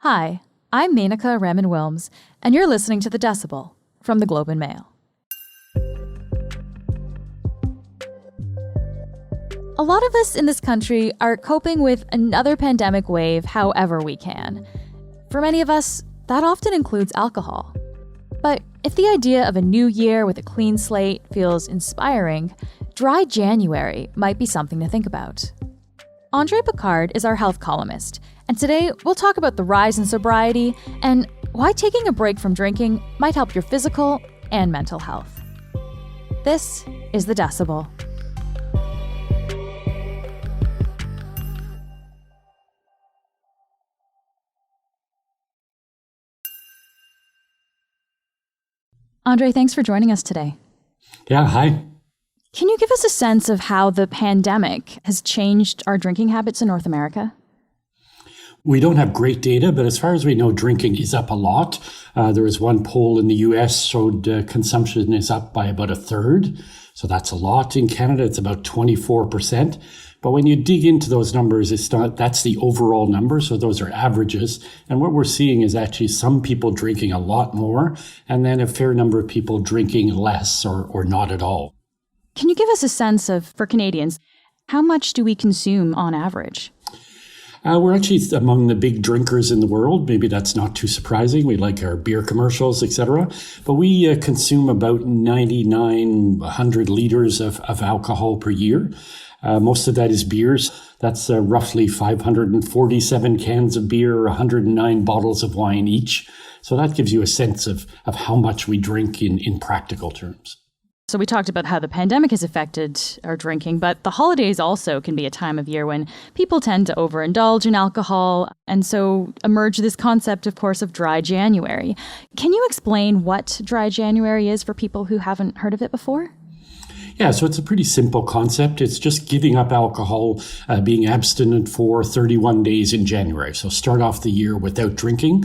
Hi, I'm Menaka Raman-Wilms, and you're listening to The Decibel from the Globe and Mail. A lot of us in this country are coping with another pandemic wave however we can. For many of us, that often includes alcohol. But if the idea of a new year with a clean slate feels inspiring, dry January might be something to think about. André Picard is our health columnist, and today we'll talk about the rise in sobriety and why taking a break from drinking might help your physical and mental health. This is The Decibel. André, thanks for joining us today. Yeah, hi. Can you give us a sense of how the pandemic has changed our drinking habits in North America? We don't have great data, but as far as we know, drinking is up a lot. There was one poll in the US showed consumption is up by about a third. So that's a lot. In Canada, it's about 24%. But when you dig into those numbers, that's the overall number. So those are averages. And what we're seeing is actually some people drinking a lot more, and then a fair number of people drinking less or not at all. Can you give us a sense of, for Canadians, how much do we consume on average? We're actually among the big drinkers in the world. Maybe that's not too surprising. We like our beer commercials, etc. But we consume about 9,900 liters of alcohol per year. Most of that is beers. That's roughly 547 cans of beer, 109 bottles of wine each. So that gives you a sense of how much we drink in practical terms. So we talked about how the pandemic has affected our drinking, but the holidays also can be a time of year when people tend to overindulge in alcohol. And so emerged this concept, of course, of dry January. Can you explain what dry January is for people who haven't heard of it before? Yeah, so it's a pretty simple concept. It's just giving up alcohol, being abstinent for 31 days in January. So start off the year without drinking.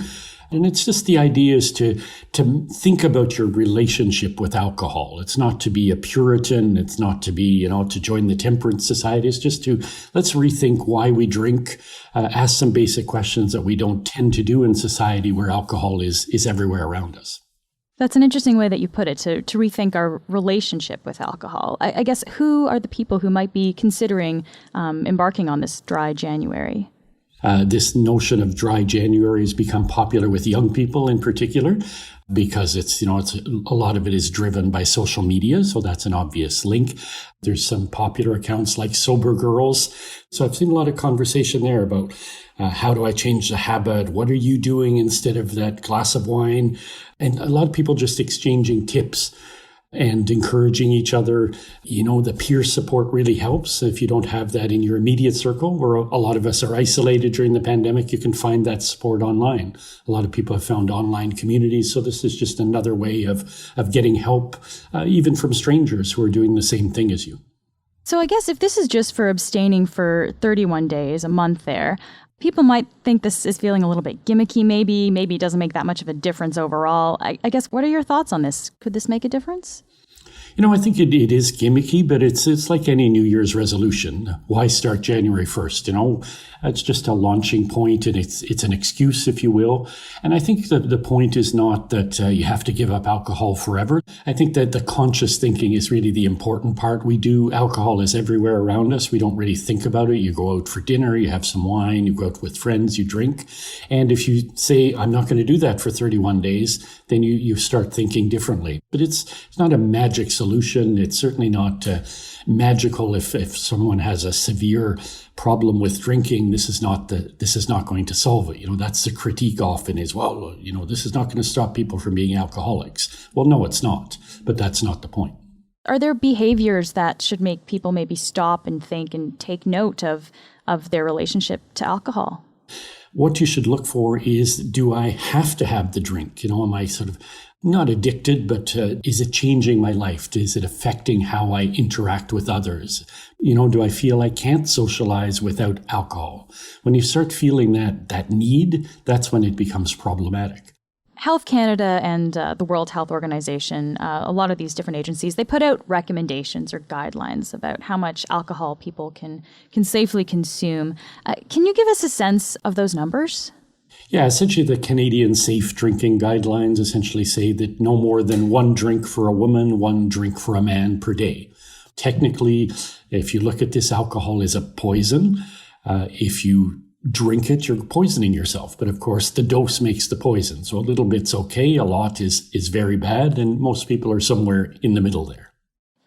And it's just the idea is to think about your relationship with alcohol. It's not to be a Puritan. It's not to be, to join the temperance society. It's just let's rethink why we drink, ask some basic questions that we don't tend to do in society where alcohol is everywhere around us. That's an interesting way that you put it, to rethink our relationship with alcohol. I guess, who are the people who might be considering embarking on this dry January? This notion of dry January has become popular with young people in particular because it's a lot of it is driven by social media. So that's an obvious link. There's some popular accounts like Sober Girls. So I've seen a lot of conversation there about how do I change the habit? What are you doing instead of that glass of wine? And a lot of people just exchanging tips and encouraging each other. The peer support really helps. If you don't have that in your immediate circle, where a lot of us are isolated during the pandemic, you can find that support online. A lot of people have found online communities. So this is just another way of getting help, even from strangers who are doing the same thing as you. So I guess if this is just for abstaining for 31 days, a month there, people might think this is feeling a little bit gimmicky, maybe it doesn't make that much of a difference overall. I guess, what are your thoughts on this? Could this make a difference? I think it is gimmicky, but it's like any New Year's resolution. Why start January 1st? It's just a launching point, and it's an excuse, if you will. And I think that the point is not that you have to give up alcohol forever. I think that the conscious thinking is really the important part. Alcohol is everywhere around us. We don't really think about it. You go out for dinner, you have some wine, you go out with friends, you drink. And if you say, I'm not going to do that for 31 days, then you start thinking differently. But it's not a magic solution. It's certainly not magical. If someone has a severe problem with drinking, this is not going to solve it. That's the critique often is, this is not going to stop people from being alcoholics. Well, no, it's not. But that's not the point. Are there behaviors that should make people maybe stop and think and take note of their relationship to alcohol? What you should look for is, do I have to have the drink? Am I sort of not addicted, but is it changing my life? Is it affecting how I interact with others? Do I feel I can't socialize without alcohol? When you start feeling that need, that's when it becomes problematic. Health Canada and the World Health Organization, a lot of these different agencies, they put out recommendations or guidelines about how much alcohol people can safely consume. Can you give us a sense of those numbers? Yeah, essentially the Canadian safe drinking guidelines essentially say that no more than one drink for a woman, one drink for a man per day. Technically, if you look at this, alcohol is a poison. If you drink it, you're poisoning yourself. But of course, the dose makes the poison. So a little bit's okay, a lot is very bad, and most people are somewhere in the middle there.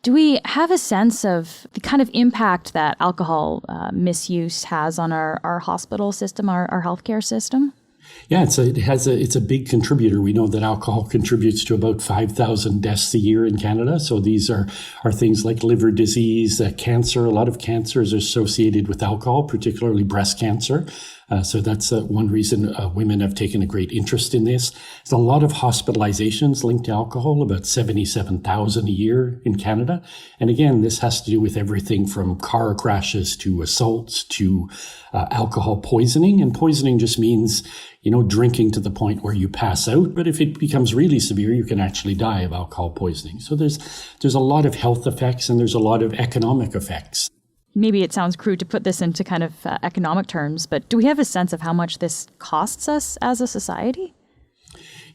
Do we have a sense of the kind of impact that alcohol misuse has on our hospital system, our healthcare system? Yeah, it's a big contributor. We know that alcohol contributes to about 5,000 deaths a year in Canada. So these are things like liver disease, cancer. A lot of cancer is associated with alcohol, particularly breast cancer. So that's one reason women have taken a great interest in this. There's a lot of hospitalizations linked to alcohol, about 77,000 a year in Canada. And again, this has to do with everything from car crashes to assaults to alcohol poisoning. And poisoning just means, drinking to the point where you pass out. But if it becomes really severe, you can actually die of alcohol poisoning. So there's a lot of health effects and there's a lot of economic effects. Maybe it sounds crude to put this into kind of economic terms, but do we have a sense of how much this costs us as a society?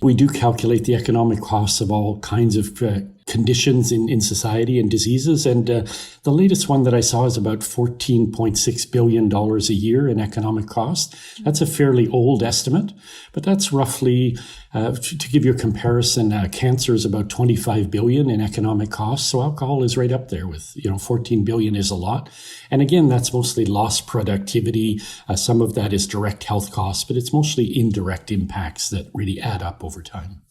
We do calculate the economic costs of all kinds of conditions in society and diseases. And the latest one that I saw is about $14.6 billion a year in economic cost. That's a fairly old estimate, but that's roughly, to give you a comparison, cancer is about $25 billion in economic costs. So alcohol is right up there with, $14 billion is a lot. And again, that's mostly lost productivity. Some of that is direct health costs, but it's mostly indirect impacts that really add up over time.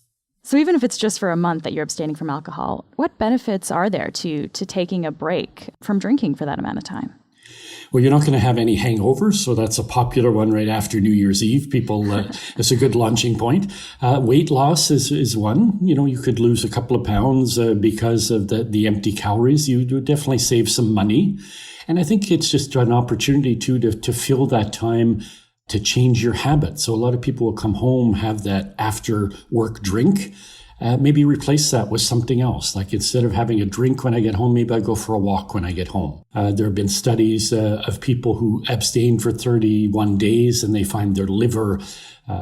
So even if it's just for a month that you're abstaining from alcohol, what benefits are there to taking a break from drinking for that amount of time? Well, you're not going to have any hangovers, so that's a popular one right after New Year's Eve. People, it's a good launching point. Weight loss is one. You could lose a couple of pounds because of the empty calories. You would definitely save some money. And I think it's just an opportunity to fill that time to change your habits. So a lot of people will come home, have that after work drink, maybe replace that with something else. Like instead of having a drink when I get home, maybe I go for a walk when I get home. There have been studies of people who abstain for 31 days and they find their liver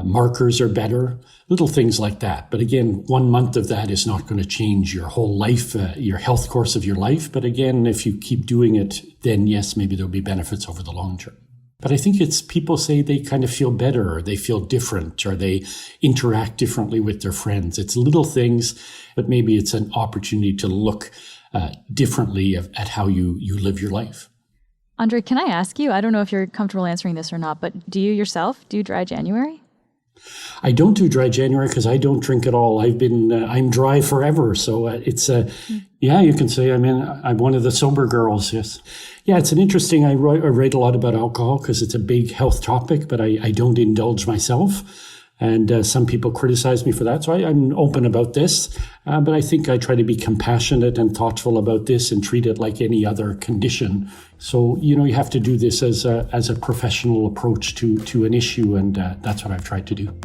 markers are better, little things like that. But again, 1 month of that is not going to change your whole life, your health course of your life. But again, if you keep doing it, then yes, maybe there'll be benefits over the long term. But I think it's people say they kind of feel better or they feel different or they interact differently with their friends. It's little things, but maybe it's an opportunity to look differently at how you live your life. André, can I ask you, I don't know if you're comfortable answering this or not, but do you yourself do dry January? I don't do dry January because I don't drink at all. I'm dry forever. So yeah, you can say, I'm one of the sober girls. Yes. Yeah, it's an interesting, I write a lot about alcohol because it's a big health topic, but I don't indulge myself. And some people criticize me for that. So I'm open about this. But I think I try to be compassionate and thoughtful about this and treat it like any other condition. So, you have to do this as a professional approach to an issue. And that's what I've tried to do.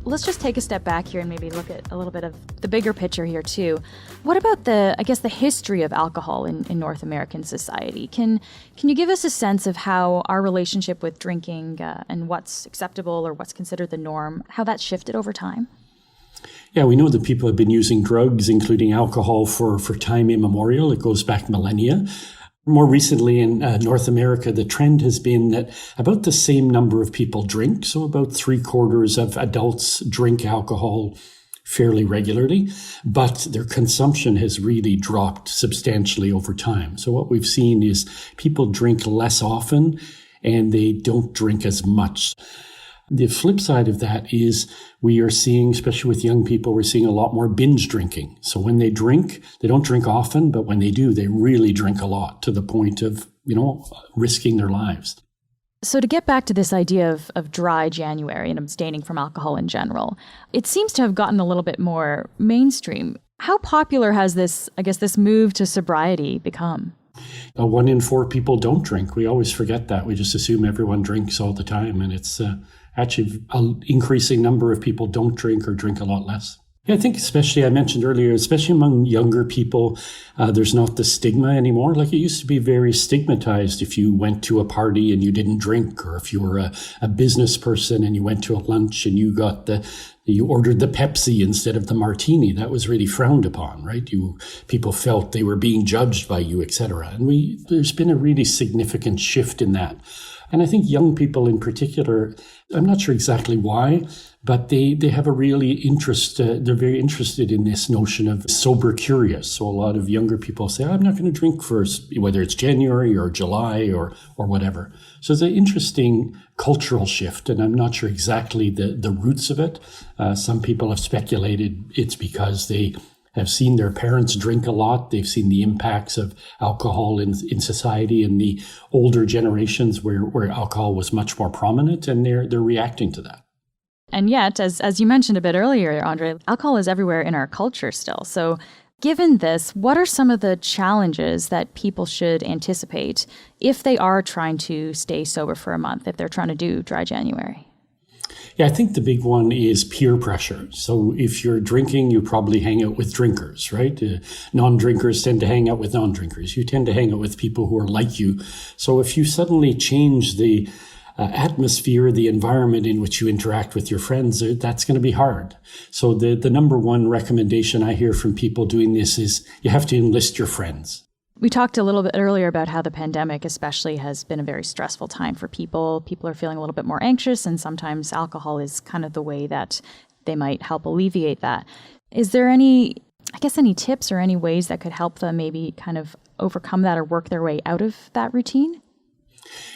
Let's just take a step back here and maybe look at a little bit of the bigger picture here too. What about the history of alcohol in North American society? Can you give us a sense of how our relationship with drinking and what's acceptable or what's considered the norm, how that's shifted over time? Yeah, we know that people have been using drugs, including alcohol, for time immemorial. It goes back millennia. More recently in North America, the trend has been that about the same number of people drink. So about 3/4 of adults drink alcohol fairly regularly, but their consumption has really dropped substantially over time. So what we've seen is people drink less often and they don't drink as much. The flip side of that is we are seeing, especially with young people, we're seeing a lot more binge drinking. So when they drink, they don't drink often, but when they do, they really drink a lot to the point of, risking their lives. So to get back to this idea of dry January and abstaining from alcohol in general, it seems to have gotten a little bit more mainstream. How popular has this move to sobriety become? 1 in 4 people don't drink. We always forget that. We just assume everyone drinks all the time. And it's actually an increasing number of people don't drink or drink a lot less. Yeah, I think especially, I mentioned earlier, especially among younger people, there's not the stigma anymore. Like it used to be very stigmatized if you went to a party and you didn't drink, or if you were a business person and you went to a lunch and you ordered the Pepsi instead of the martini. That was really frowned upon, right? People felt they were being judged by you, etc. And there's been a really significant shift in that. And I think young people in particular, I'm not sure exactly why, but they have a really interest. They're very interested in this notion of sober curious. So a lot of younger people say, I'm not going to drink first, whether it's January or July or whatever. So it's an interesting cultural shift, and I'm not sure exactly the roots of it. Some people have speculated it's because they have seen their parents drink a lot. They've seen the impacts of alcohol in society in the older generations where alcohol was much more prominent, and they're reacting to that. And yet, as you mentioned a bit earlier, Andre, alcohol is everywhere in our culture still. So given this, what are some of the challenges that people should anticipate if they are trying to stay sober for a month, if they're trying to do dry January? Yeah, I think the big one is peer pressure. So if you're drinking, you probably hang out with drinkers, right? Non-drinkers tend to hang out with non-drinkers. You tend to hang out with people who are like you. So if you suddenly change the atmosphere, the environment in which you interact with your friends, that's going to be hard. So the number one recommendation I hear from people doing this is you have to enlist your friends. We talked a little bit earlier about how the pandemic especially has been a very stressful time for people. People are feeling a little bit more anxious, and sometimes alcohol is kind of the way that they might help alleviate that. Is there any tips or any ways that could help them maybe kind of overcome that or work their way out of that routine?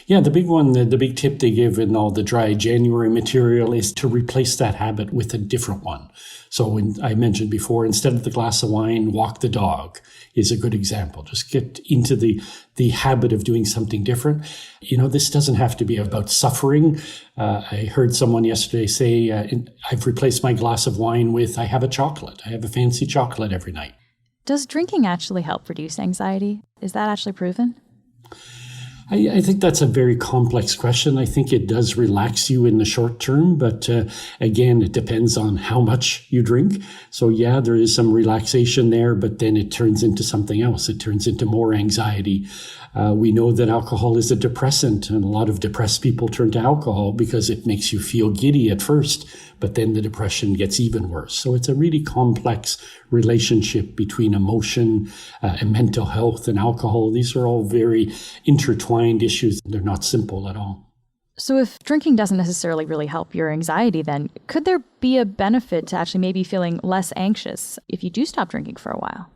Yeah, the big one, the big tip they give in all the dry January material is to replace that habit with a different one. So I mentioned before, instead of the glass of wine, walk the dog is a good example. Just get into the habit of doing something different. This doesn't have to be about suffering. I heard someone yesterday say, I've replaced my glass of wine with, I have a chocolate. I have a fancy chocolate every night. Does drinking actually help reduce anxiety? Is that actually proven? I think that's a very complex question. I think it does relax you in the short term, but again, it depends on how much you drink. So yeah, there is some relaxation there, but then it turns into something else. It turns into more anxiety. We know that alcohol is a depressant, and a lot of depressed people turn to alcohol because it makes you feel giddy at first, but then the depression gets even worse. So it's a really complex relationship between emotion and mental health and alcohol. These are all very intertwined issues. They're not simple at all. So if drinking doesn't necessarily really help your anxiety, then could there be a benefit to actually maybe feeling less anxious if you do stop drinking for a while?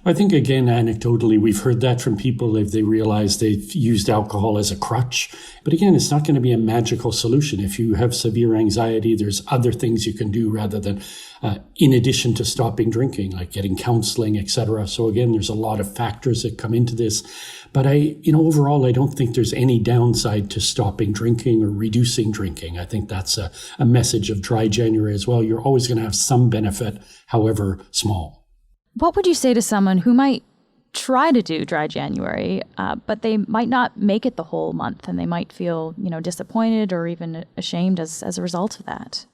I think, again, anecdotally, we've heard that from people if they realize they've used alcohol as a crutch. But again, it's not going to be a magical solution. If you have severe anxiety, there's other things you can do rather than in addition to stopping drinking, like getting counseling, etc. So again, there's a lot of factors that come into this. But overall, I don't think there's any downside to stopping drinking or reducing drinking. I think that's a message of dry January as well. You're always going to have some benefit, however small. What would you say to someone who might try to do dry January, but they might not make it the whole month, and they might feel, disappointed or even ashamed as a result of that?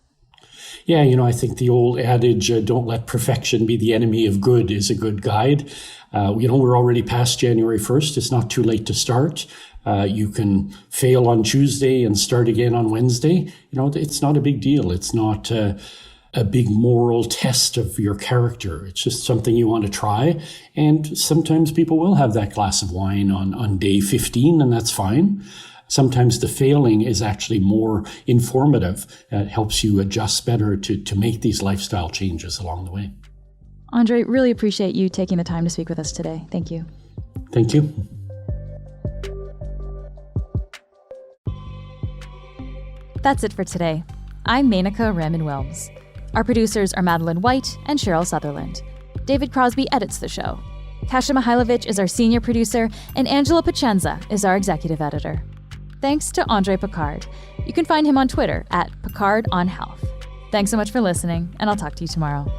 Yeah, I think the old adage, don't let perfection be the enemy of good, is a good guide. We're already past January 1st. It's not too late to start. You can fail on Tuesday and start again on Wednesday. It's not a big deal. It's not a big moral test of your character. It's just something you want to try. And sometimes people will have that glass of wine on day 15, and that's fine. Sometimes the failing is actually more informative. It helps you adjust better to make these lifestyle changes along the way. Andre, really appreciate you taking the time to speak with us today. Thank you. Thank you. That's it for today. I'm Menaka Raman-Wilms. Our producers are Madeline White and Cheryl Sutherland. David Crosby edits the show. Kasia Mihailovich is our senior producer, and Angela Pacenza is our executive editor. Thanks to André Picard. You can find him on Twitter @PicardOnHealth. Thanks so much for listening, and I'll talk to you tomorrow.